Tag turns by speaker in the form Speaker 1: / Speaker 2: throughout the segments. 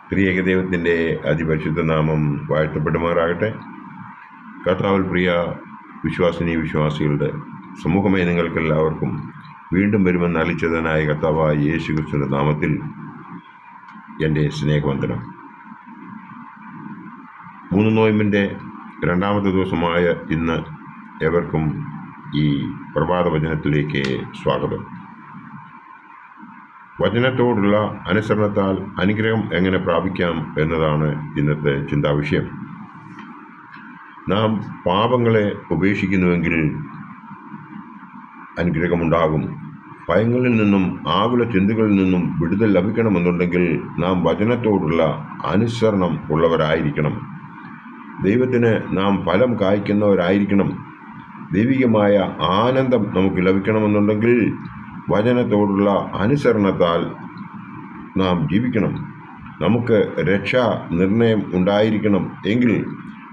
Speaker 1: ത്രിയേക ദൈവത്തിൻ്റെ അതിപരിശുദ്ധ നാമം വാഴ്ത്തപ്പെടുമാറാകട്ടെ. കർത്താവിൽ പ്രിയ വിശ്വാസികളുടെ സമൂഹമേ, നിങ്ങൾക്കെല്ലാവർക്കും വീണ്ടും വരുമെന്ന് അലിച്ചതനായ കർത്താവായ യേശു ക്രിസ്തുവിൻ്റെ നാമത്തിൽ എൻ്റെ സ്നേഹവന്ദനം. 3 നോയമ്പിൻ്റെ രണ്ടാമത്തെ ദിവസമായ ഇന്ന് ഏവർക്കും ഈ പ്രഭാത വചനത്തിലേക്ക് സ്വാഗതം. വചനത്തോടുള്ള അനുസരണത്താൽ അനുഗ്രഹം എങ്ങനെ പ്രാപിക്കാം എന്നതാണ് ഇന്നത്തെ ചിന്താവിഷയം. നാം പാപങ്ങളെ ഉപേക്ഷിക്കുന്നുവെങ്കിൽ അനുഗ്രഹമുണ്ടാകും. ഭയങ്ങളിൽ നിന്നും ആകുല ചിന്തകളിൽ നിന്നും വിടുതൽ ലഭിക്കണമെന്നുണ്ടെങ്കിൽ നാം വചനത്തോടുള്ള അനുസരണം ഉള്ളവരായിരിക്കണം. ദൈവത്തിന് നാം ഫലം കായ്ക്കുന്നവരായിരിക്കണം. ദൈവികമായ ആനന്ദം നമുക്ക് ലഭിക്കണമെന്നുണ്ടെങ്കിൽ വചനത്തോടുള്ള അനുസരണത്താൽ നാം ജീവിക്കണം. നമുക്ക് രക്ഷാ നിർണയം ഉണ്ടായിരിക്കണം എങ്കിൽ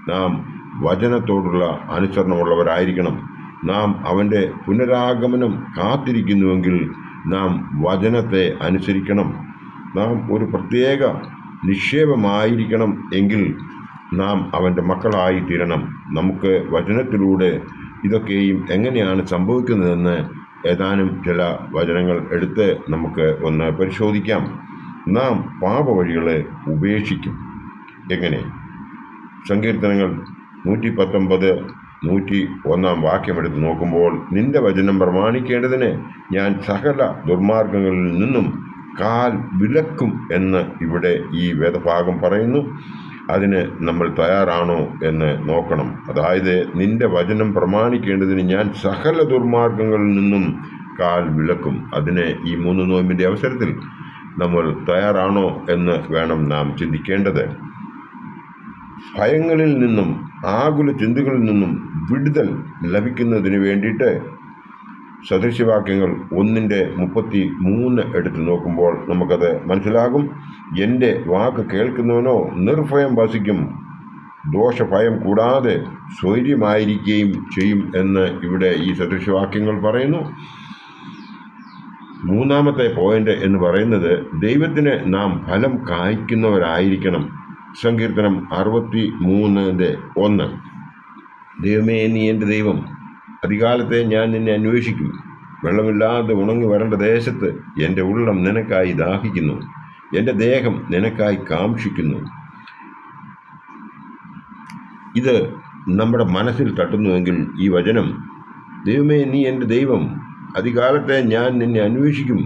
Speaker 1: നാം വചനത്തോടുള്ള അനുസരണമുള്ളവരായിരിക്കണം. നാം അവൻ്റെ പുനരാഗമനം കാത്തിരിക്കുന്നുവെങ്കിൽ നാം വചനത്തെ അനുസരിക്കണം. നാം ഒരു പ്രത്യേക നിക്ഷേപമായിരിക്കണം എങ്കിൽ നാം അവൻ്റെ മക്കളായി തീരണം. നമുക്ക് വചനത്തിലൂടെ ഇതൊക്കെയും എങ്ങനെയാണ് സംഭവിക്കുന്നതെന്ന് ഏതാനും ചില വചനങ്ങൾ എടുത്ത് നമുക്ക് ഒന്ന് പരിശോധിക്കാം. നാം പാപവഴികളെ ഉപേക്ഷിക്കും. എങ്ങനെ? സങ്കീർത്തനങ്ങൾ 119, 101 വാക്യമെടുത്ത് നോക്കുമ്പോൾ, നിന്റെ വചനം പ്രമാണിക്കേണ്ടതിന് ഞാൻ സകല ദുർമാർഗങ്ങളിൽ നിന്നും കാൽ വിലക്കും എന്ന് ഇവിടെ ഈ വേദഭാഗം പറയുന്നു. അതിന് നമ്മൾ തയ്യാറാണോ എന്ന് നോക്കണം. അതായത്, നിന്റെ വചനം പ്രമാണിക്കേണ്ടതിന് ഞാൻ സകല ദുർമാർഗങ്ങളിൽ നിന്നും കാൽ വിലക്കും. അതിന് ഈ 3 നോയമ്പിൻ്റെ അവസരത്തിൽ നമ്മൾ തയ്യാറാണോ എന്ന് വേണം നാം ചിന്തിക്കേണ്ടത്. ഭയങ്ങളിൽ നിന്നും ആകുല ചിന്തകളിൽ നിന്നും വിടുതൽ ലഭിക്കുന്നതിന് വേണ്ടിയിട്ട് സദൃശവാക്യങ്ങൾ 1:33 എടുത്ത് നോക്കുമ്പോൾ നമുക്കത് മനസ്സിലാകും. എൻ്റെ വാക്ക് കേൾക്കുന്നവനോ നിർഭയം വസിക്കും, ദോഷഭയം കൂടാതെ സ്വൈര്യമായിരിക്കുകയും ചെയ്യും എന്ന് ഇവിടെ ഈ സദൃശവാക്യങ്ങൾ പറയുന്നു. 3-ാമത്തെ പോയിന്റ് എന്ന് പറയുന്നത്, ദൈവത്തിന് നാം ഫലം കായ്ക്കുന്നവരായിരിക്കണം. സങ്കീർത്തനം 63:1. ദൈവമേ, നീ എൻ്റെ ദൈവം, അധികാലത്തെ ഞാൻ നിന്നെ അന്വേഷിക്കും. വെള്ളമില്ലാതെ ഉണങ്ങി വരേണ്ട ദേശത്ത് എൻ്റെ ഉള്ളം നിനക്കായി ദാഹിക്കുന്നു, എൻ്റെ ദേഹം നിനക്കായി കാംക്ഷിക്കുന്നു. ഇത് നമ്മുടെ മനസ്സിൽ തട്ടുന്നുവെങ്കിൽ ഈ വചനം, ദൈവമേ നീ എൻ്റെ ദൈവം, അധികാലത്തെ ഞാൻ നിന്നെ അന്വേഷിക്കും,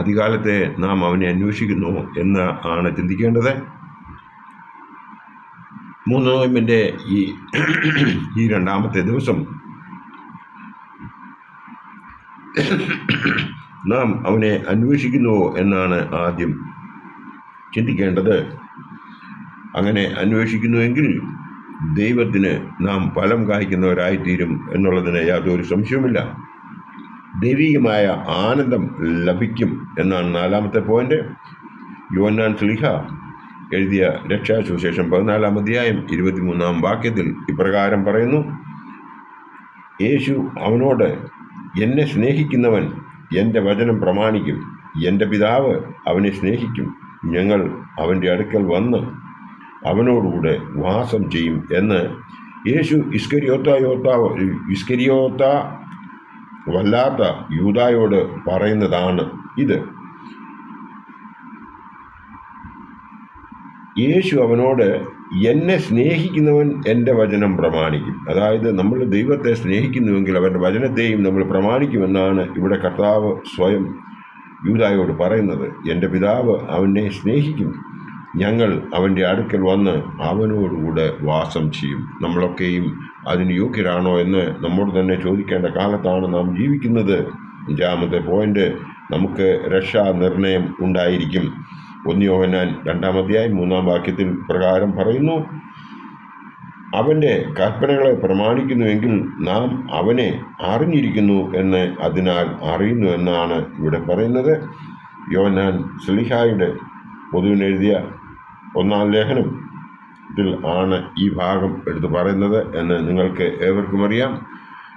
Speaker 1: അധികാലത്തെ നാം അവനെ അന്വേഷിക്കുന്നു എന്ന് ആണ് ചിന്തിക്കേണ്ടത്. 3 നോയമ്പിൻ്റെ ഈ രണ്ടാമത്തെ ദിവസം നാം അവനെ അന്വേഷിക്കുന്നുവോ എന്നാണ് ആദ്യം ചിന്തിക്കേണ്ടത്. അങ്ങനെ അന്വേഷിക്കുന്നുവെങ്കിൽ ദൈവത്തിന് നാം ഫലം കായ്ക്കുന്നവരായിത്തീരും എന്നുള്ളതിന് യാതൊരു സംശയവുമില്ല. ദൈവികമായ ആനന്ദം ലഭിക്കും എന്നാണ് 4-ാമത്തെ പോയിന്റ്. യോഹന്നാൻ ശ്ലീഹ എഴുതിയ രക്ഷാസുവിശേഷം 14-ാം അധ്യായം 23-ാം വാക്യത്തിൽ ഇപ്രകാരം പറയുന്നു, യേശു അവനോട്, എന്നെ സ്നേഹിക്കുന്നവൻ എൻ്റെ വചനം പ്രമാണിക്കും, എൻ്റെ പിതാവ് അവനെ സ്നേഹിക്കും, ഞങ്ങൾ അവൻ്റെ അടുക്കൽ വന്ന് അവനോടുകൂടെ വാസം ചെയ്യും എന്ന് യേശു ഇസ്കരിയോത്ത വല്ലാത്ത യൂദായോട് പറയുന്നതാണ് ഇത്. യേശു അവനോട്, എന്നെ സ്നേഹിക്കുന്നവൻ എൻ്റെ വചനം പ്രമാണിക്കും. അതായത്, നമ്മൾ ദൈവത്തെ സ്നേഹിക്കുന്നുവെങ്കിൽ അവൻ്റെ വചനത്തെയും നമ്മൾ പ്രമാണിക്കുമെന്നാണ് ഇവിടെ കർത്താവ് സ്വയം യൂദായോട് പറയുന്നത്. എൻ്റെ പിതാവ് അവനെ സ്നേഹിക്കും, ഞങ്ങൾ അവൻ്റെ അടുക്കൽ വന്ന് അവനോടുകൂടെ വാസം ചെയ്യും. നമ്മളൊക്കെയും അതിന് യോഗ്യരാണോ എന്ന് നമ്മോട് തന്നെ ചോദിക്കേണ്ട കാലത്താണ് നാം ജീവിക്കുന്നത്. 5-ാമത്തെ പോയിന്റ്, നമുക്ക് രക്ഷാ നിർണയം ഉണ്ടായിരിക്കും. 1 യോഹന്നാൻ 2-ാം അധ്യായം 3-ാം വാക്യത്തിൽ പ്രകാരം പറയുന്നു, അവൻ്റെ കൽപ്പനകളെ പ്രമാണിക്കുന്നുവെങ്കിൽ നാം അവനെ അറിഞ്ഞിരിക്കുന്നു എന്ന് അതിനാൽ അറിയുന്നു എന്നാണ് ഇവിടെ പറയുന്നത്. യോഹന്നാൻ ശ്ലീഹായുടെ പൊതുവിനെഴുതിയ 1-ാം ലേഖനത്തിൽ ആണ് ഈ ഭാഗം എടുത്ത് പറയുന്നത് എന്ന് നിങ്ങൾക്ക് ഏവർക്കും അറിയാം.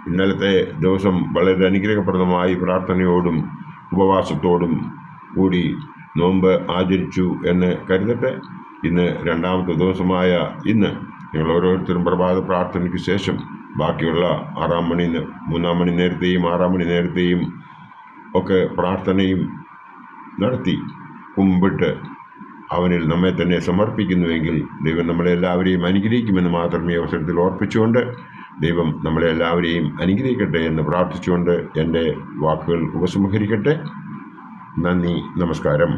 Speaker 1: ഇന്നലത്തെ ദിവസം വളരെ അനുഗ്രഹപ്രദമായി പ്രാർത്ഥനയോടും ഉപവാസത്തോടും കൂടി നോമ്പ് ആചരിച്ചു എന്ന് കരുതട്ടെ. ഇന്ന് രണ്ടാമത്തെ ദിവസമായ ഇന്ന് നിങ്ങൾ ഓരോരുത്തരും പ്രഭാത പ്രാർത്ഥനയ്ക്ക് ശേഷം ബാക്കിയുള്ള 3 മണി നേരത്തെയും 6 മണി നേരത്തെയും ഒക്കെ പ്രാർത്ഥനയും നടത്തി കുമ്പിട്ട് അവനിൽ നമ്മെ തന്നെ സമർപ്പിക്കുന്നുവെങ്കിൽ ദൈവം നമ്മളെ എല്ലാവരെയും അനുഗ്രഹിക്കുമെന്ന് മാത്രം ഈ അവസരത്തിൽ ഓർപ്പിച്ചുകൊണ്ട് ദൈവം നമ്മളെ എല്ലാവരെയും അനുഗ്രഹിക്കട്ടെ എന്ന് പ്രാർത്ഥിച്ചുകൊണ്ട് എൻ്റെ വാക്കുകൾ ഉപസംഹരിക്കട്ടെ. നന്ദി, നമസ്കാരം.